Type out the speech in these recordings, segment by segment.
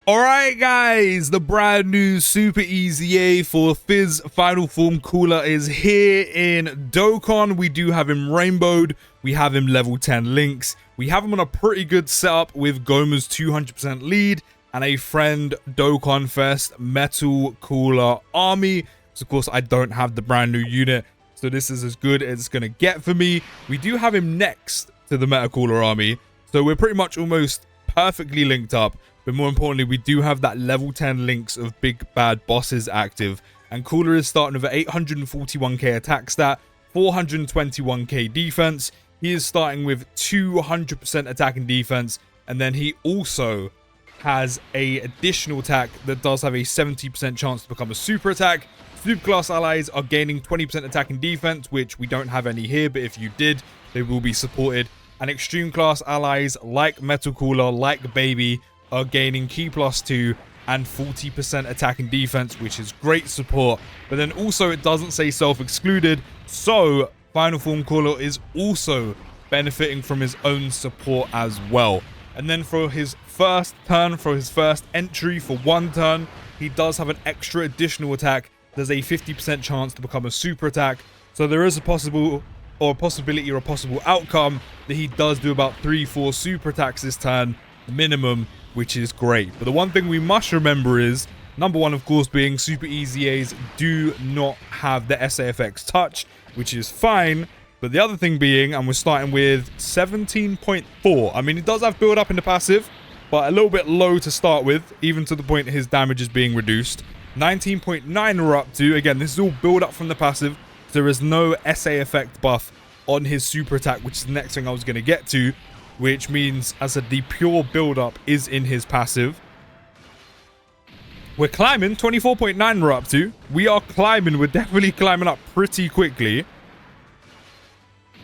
Alright guys, the brand new Super EZA for Fizz Final Form Cooler is here in Dokkan. We do have him rainbowed, we have him level 10 links, we have him on a pretty good setup with Goma's 200% lead and a friend Dokkan Fest Metal Cooler army. So of course I don't have the brand new unit, so this is as good as it's going to get for me. We do have him next to the Metal Cooler army, so we're pretty much almost perfectly linked up. But more importantly, we do have that level 10 links of big bad bosses active. And Cooler is starting with an 841k attack stat, 421k defense. He is starting with 200% attack and defense. And then he also has a additional attack that does have a 70% chance to become a super attack. Super class allies are gaining 20% attack and defense, which we don't have any here, but if you did, they will be supported. And extreme class allies like Metal Cooler, like Baby, are gaining key +2 and 40% attack and defense, which is great support. But then also it doesn't say self-excluded, so Final Form Cooler is also benefiting from his own support as well. And then for his first turn, for his first entry for one turn, he does have an extra additional attack. There's a 50% chance to become a super attack, so there is a possibility or a possible outcome that he does do about 3-4 super attacks this turn minimum, which is great. But the one thing we must remember is, number one, of course, being Super EZAs do not have the SAFX touch, which is fine. But the other thing being, and we're starting with 17.4. I mean, it does have build up in the passive, but a little bit low to start with, even to the point his damage is being reduced. 19.9 we're up to. Again, this is all build up from the passive. So there is no SA effect buff on his super attack, which is the next thing I was going to get to. Which means, as I said, the pure build-up is in his passive. We're climbing. 24.9 we're up to. We are climbing. We're definitely climbing up pretty quickly.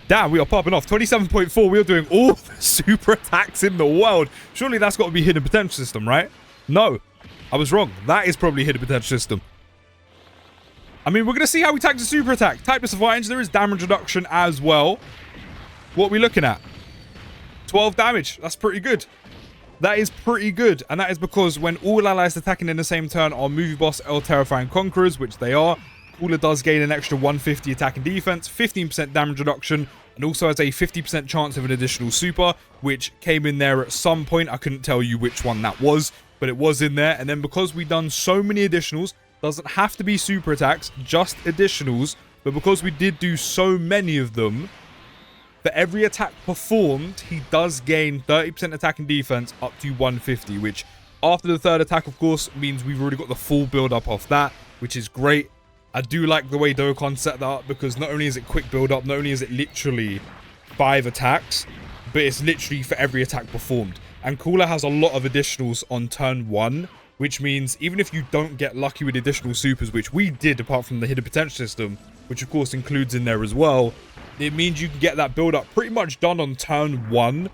Damn, we are popping off. 27.4. We are doing all the super attacks in the world. Surely that's got to be hidden potential system, right? No, I was wrong. That is probably hidden potential system. I mean, we're going to see how he tags a super attack. Type disadvantage. There is damage reduction as well. What are we looking at? 12 damage. That's pretty good. That is pretty good. And that is because when all allies attacking in the same turn are movie boss or terrifying conquerors, which they are, Cooler does gain an extra 150 attack and defense, 15% damage reduction, and also has a 50% chance of an additional super, which came in there at some point. I couldn't tell you which one that was, but it was in there. And then because we've done so many additionals, doesn't have to be super attacks, just additionals, but because we did do so many of them, for every attack performed, he does gain 30% attack and defense up to 150, which after the third attack, of course, means we've already got the full build-up off that, which is great. I do like the way Dokkan set that up, because not only is it quick build-up, not only is it literally 5 attacks, but it's literally for every attack performed. And Cooler has a lot of additionals on turn 1, which means even if you don't get lucky with additional supers, which we did apart from the hidden potential system, which of course includes in there as well, it means you can get that build up pretty much done on turn 1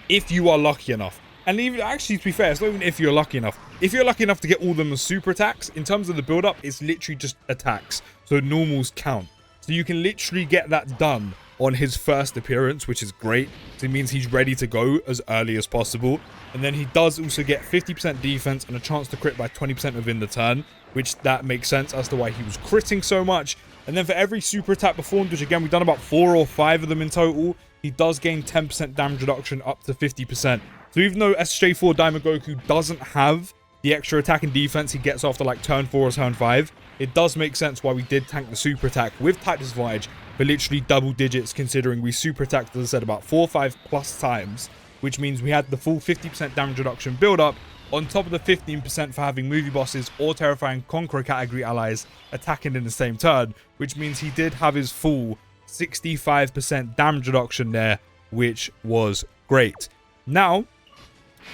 if you are lucky enough. And even actually, to be fair, it's not even if you're lucky enough. If you're lucky enough to get all of them as super attacks, in terms of the build up, it's literally just attacks. So normals count. So you can literally get that done on his first appearance, which is great. So it means he's ready to go as early as possible. And then he does also get 50% defense and a chance to crit by 20% within the turn, which that makes sense as to why he was critting so much. And then for every super attack performed, which again, we've done about 4 or 5 of them in total, he does gain 10% damage reduction up to 50%. So even though SJ4 Diamond Goku doesn't have the extra attack and defense he gets after like turn 4 or turn 5, it does make sense why we did tank the super attack with type disadvantage for literally double digits, considering we super attacked, as I said, about 4 or 5 plus times, which means we had the full 50% damage reduction build up on top of the 15% for having movie bosses or terrifying conqueror category allies attacking in the same turn, which means he did have his full 65% damage reduction there, which was great. Now,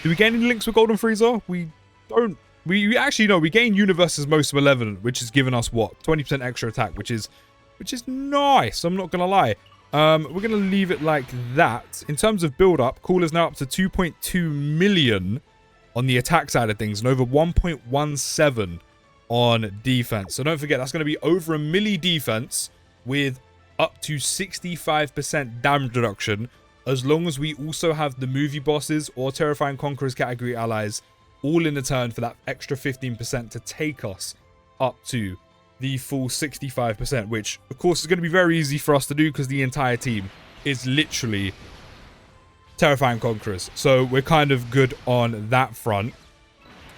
do we gain any links with Golden Frieza? We don't. We actually, no, we gain Universe's Most Malevolent, which has given us what, 20% extra attack, which is nice. I'm not gonna lie. We're gonna leave it like that. In terms of build up, Cooler's now up to 2.2 million on the attack side of things and over 1.17 on defense. So don't forget, that's going to be over a milli defense with up to 65% damage reduction, as long as we also have the movie bosses or terrifying conquerors category allies all in return for that extra 15% to take us up to the full 65%, which of course is going to be very easy for us to do because the entire team is literally Terrifying Conquerors. So we're kind of good on that front.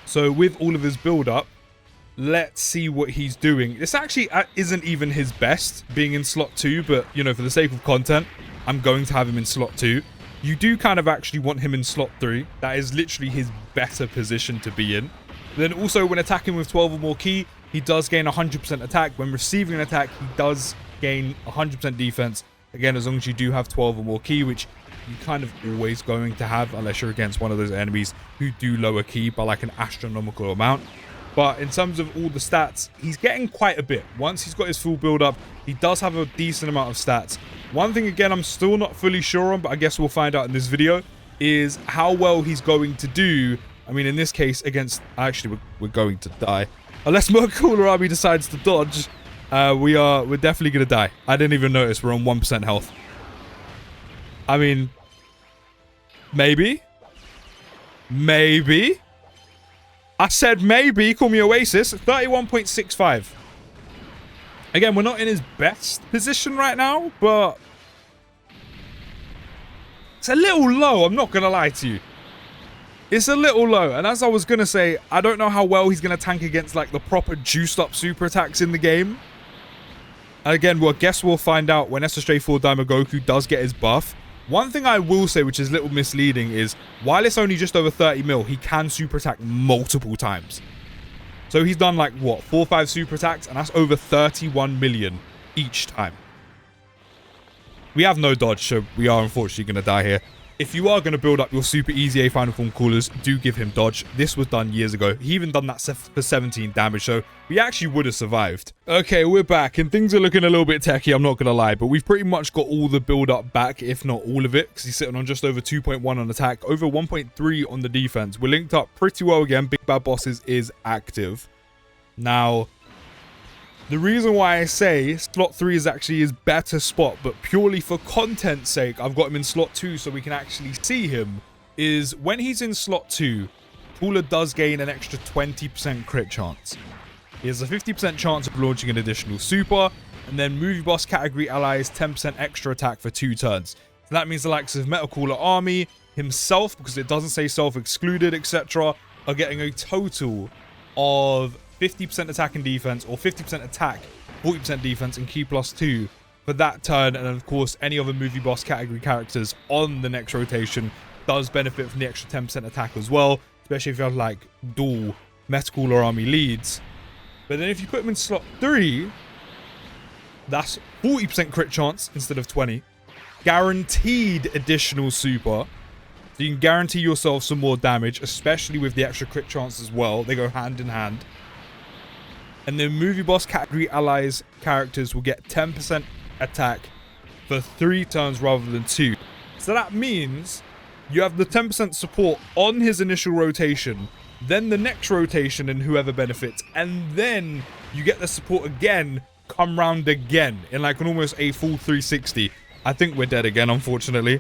So with all of his build up, let's see what he's doing. This actually isn't even his best being in slot 2, but you know, for the sake of content, I'm going to have him in slot 2. You do kind of actually want him in slot 3. That is literally his better position to be in. Then also when attacking with 12 or more ki, he does gain 100% attack. When receiving an attack, he does gain 100% defense. Again, as long as you do have 12 or more ki, which you're kind of always going to have unless you're against one of those enemies who do lower ki by like an astronomical amount. But in terms of all the stats, he's getting quite a bit. Once he's got his full build up, he does have a decent amount of stats. One thing, again, I'm still not fully sure on, but I guess we'll find out in this video, is how well he's going to do. I mean, in this case, against... Actually, we're going to die. Unless Cooler Army decides to dodge, we're definitely going to die. I didn't even notice we're on 1% health. I mean, maybe. Maybe. I said maybe. Call me Oasis. 31.65. Again, we're not in his best position right now, but it's a little low. I'm not going to lie to you. It's a little low. And as I was going to say, I don't know how well he's going to tank against like the proper juiced up super attacks in the game. Again, well, I guess we'll find out when SSJ4 Daimogoku does get his buff. One thing I will say, which is a little misleading, is while it's only just over 30 mil, he can super attack multiple times. So he's done like, what, 4 or 5 super attacks, and that's over 31 million each time. We have no dodge, so we are unfortunately going to die here. If you are going to build up your super EZA final form coolers, do give him dodge. This was done years ago. He even done that for 17 damage, so we actually would have survived. Okay, we're back, and things are looking a little bit techy, I'm not going to lie, but we've pretty much got all the build up back, if not all of it, because he's sitting on just over 2.1 on attack, over 1.3 on the defense. We're linked up pretty well again. Big Bad Bosses is active. Now, the reason why I say slot 3 is actually his better spot, but purely for content's sake, I've got him in slot 2 so we can actually see him, is when he's in slot 2, Cooler does gain an extra 20% crit chance. He has a 50% chance of launching an additional super, and then Movie Boss category allies 10% extra attack for 2 turns. So that means the likes of Metal Cooler Army, himself, because it doesn't say self-excluded, etc., are getting a total of 50% attack and defense, or 50% attack, 40% defense, and ki +2 for that turn. And of course, any other Movie Boss category characters on the next rotation does benefit from the extra 10% attack as well, especially if you have like dual Metal Cooler Army leads. But then if you put him in slot 3, that's 40% crit chance instead of 20. Guaranteed additional super. So you can guarantee yourself some more damage, especially with the extra crit chance as well. They go hand in hand. And then Movie Boss category allies characters will get 10% attack for 3 turns rather than 2. So that means you have the 10% support on his initial rotation, then the next rotation and whoever benefits, and then you get the support again, come round again in like an almost a full 360. I think we're dead again, unfortunately.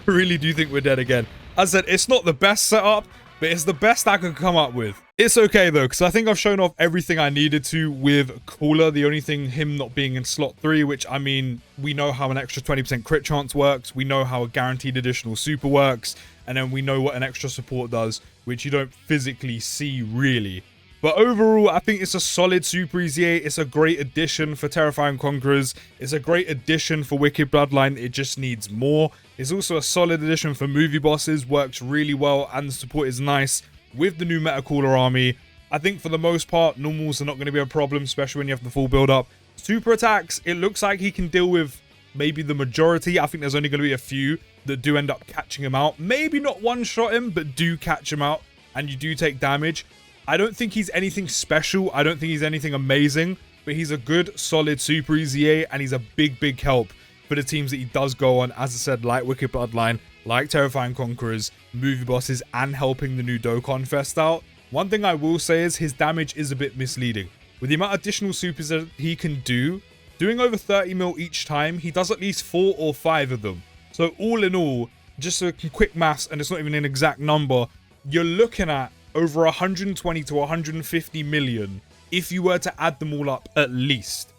I really do think we're dead again. As I said, it's not the best setup, but it's the best I could come up with. It's okay though, because I think I've shown off everything I needed to with Cooler. The only thing, him not being in slot 3, which, I mean, we know how an extra 20% crit chance works. We know how a guaranteed additional super works. And then we know what an extra support does, which you don't physically see really. But overall, I think it's a solid Super EZA. It's a great addition for Terrifying Conquerors. It's a great addition for Wicked Bloodline. It just needs more. It's also a solid addition for Movie Bosses. Works really well, and the support is nice with the new Metal Cooler Army. I think for the most part, normals are not going to be a problem, especially when you have the full build up. Super attacks, it looks like he can deal with maybe the majority. I think there's only going to be a few that do end up catching him out. Maybe not one-shot him, but do catch him out, and you do take damage. I don't think he's anything special. I don't think he's anything amazing, but he's a good, solid Super EZA, and he's a big, big help for the teams that he does go on, as I said, like Wicked Bloodline, like Terrifying Conquerors, Movie Bosses, and helping the new Dokkan Fest out. One thing I will say is his damage is a bit misleading. With the amount of additional supers that he can do, doing over 30 mil each time, he does at least 4 or 5 of them. So all in all, just a quick maths, and it's not even an exact number, you're looking at over 120 to 150 million if you were to add them all up at least.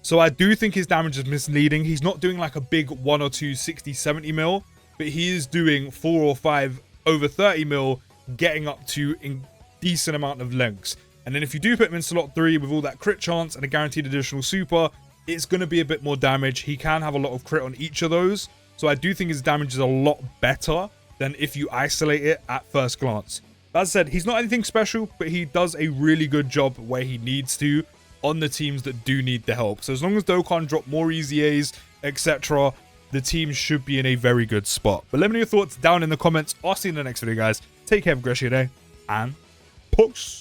So I do think his damage is misleading. He's not doing like a big 1 or 2 60, 70 mil, but he is doing 4 or 5 over 30 mil, getting up to a decent amount of lengths. And then if you do put him in slot 3 with all that crit chance and a guaranteed additional super, it's going to be a bit more damage. He can have a lot of crit on each of those. So I do think his damage is a lot better than if you isolate it at first glance. As I said, he's not anything special, but he does a really good job where he needs to on the teams that do need the help. So as long as Dokkan drop more EZAs, etc., the team should be in a very good spot. But let me know your thoughts down in the comments. I'll see you in the next video, guys. Take care, have a great day, and peace.